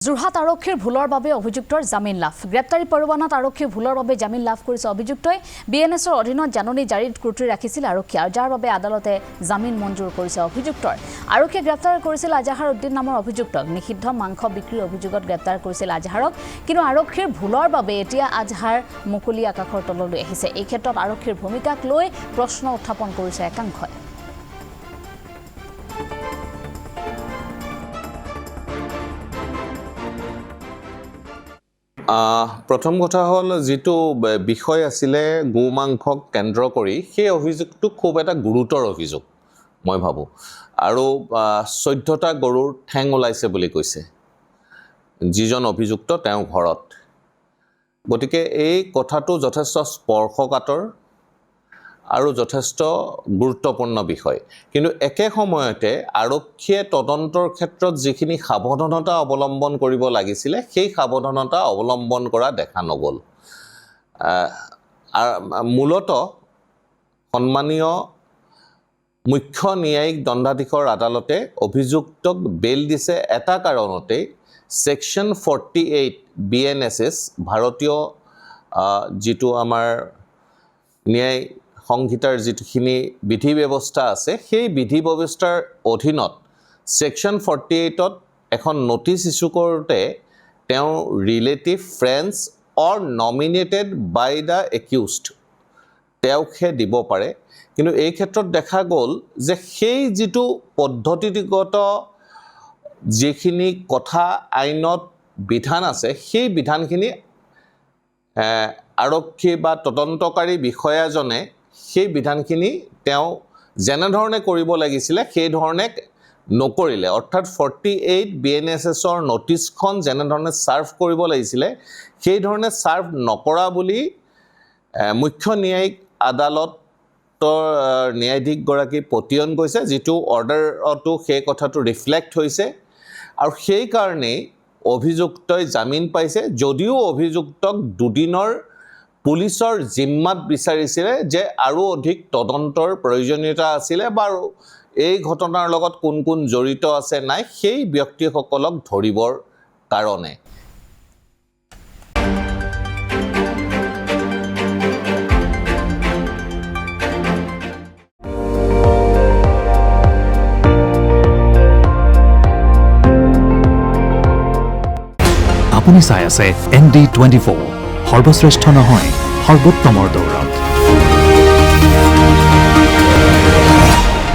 যোৰহাট আৰক্ষীৰ ভুলৰ বাবে অভিযুক্তৰ জামিন লাভ গ্ৰেপ্তাৰী পৰৱানাত আৰক্ষীৰ ভুলৰ বাবে জামিন লাভ কৰিছে অভিযুক্তই বিএনএছৰ অধীনত জাননী জাৰিত ত্ৰুটি ৰাখিছিল আৰক্ষীয়ে যাৰ বাবে আদালতে জামিন মঞ্জুৰ কৰিছে অভিযুক্তৰ আৰক্ষীয়ে গ্ৰেপ্তাৰ কৰিছিল আজাহাৰ উদ্দিন নামৰ অভিযুক্তক নিষিদ্ধ মাংস বিক্ৰীৰ অভিযোগত গ্ৰেপ্তাৰ কৰিছিল আজাহাৰক কিন্তু আৰক্ষীৰ ভুলৰ বাবে এতিয়া আজাহাৰ মুকলি আকাশৰ তললৈ আহিছে এই ক্ষেত্ৰত আৰক্ষীৰ ভূমিকাক লৈ প্ৰশ্ন উত্থাপন কৰিছে একাংশই প্ৰথম কথা হল যেটো বিষয় আছিলে গোমাংসক কেন্দ্ৰ কৰি সেই অভিযোগটো খুব এটা গুৰুতৰ অভিযোগ মই ভাবো আৰু 14টা গৰুৰ ঠেং ওলাইছে বুলি কৈছে যিজন অভিযুক্ত তেওঁ ঘৰত গতিকে এই কথাটো যথেষ্ট স্পৰ্শকাতৰ আৰু যথেষ্ট গুৰুত্বপূৰ্ণ বিষয় কিন্তু একে সময়তে আৰক্ষীয়ে তদন্তৰ ক্ষেত্ৰত যিখিনি সাৱধানতা অৱলম্বন কৰিব লাগিছিল সেই সাৱধানতা অৱলম্বন কৰা দেখা নগল মূলতঃ সন্মানীয় মুখ্য ন্যায়িক দণ্ডাধীশৰ আদালতে অভিযুক্তক বেল দিছে এটা কাৰণতে সেকশন 48 বিএনএছএছ ভাৰতীয় যেটো আমাৰ ন্যায় সংহিতাৰ যেখিনি বিধি ব্যৱস্থা আছে সেই বিধি ব্যৱস্থাৰ অধীনত সেকশন 48 ত এখন নোটিছ ইস্যু কৰোতে তেওঁ relative friends or nominated by the accused তেওঁকে দিব পাৰে কিন্তু এই ক্ষেত্ৰত দেখা গ'ল যে সেই যেটো পদ্ধতিগত যিখিনি কথা আইনত বিধান আছে সেই বিধানখিনি আৰক্ষী বা তদন্তকাৰী বিষয়াজনে সেই বিধানখিনি তেওঁ যেনে ধৰণে কৰিব লাগিছিল সেই ধৰণে নকৰিলে অৰ্থাৎ 48 বিএনএছএছৰ নোটিছখন যেনে ধৰণে সাৰ্ভ কৰিব লাগিছিল সেই ধৰণে সাৰ্ভ নকৰা বুলি মুখ্য ন্যায়িক আদালতৰ ন্যায়াধীশ গৰাকী পতিয়ন গৈছে যেটো অৰ্ডাৰটো সেই কথাটো ৰিফ্লেক্ট হৈছে আৰু সেই কাৰণে অভিযুক্তই জামিন পাইছে যদিও অভিযুক্তক দুদিনৰ পুলিচৰ জিম্মাত বিচাৰিছিলে যে আৰু অধিক তদন্তৰ প্ৰয়োজনীয়তা আছিল বাৰু এই ঘটনাৰ লগত কোন কোন জড়িত আছে নাই সেই ব্যক্তিসকলক ধৰিবৰ কাৰণে আপুনি চাই আছে ND24 সৰ্বশ্ৰেষ্ঠ নহয় সৰ্বোত্তমৰ দৌৰত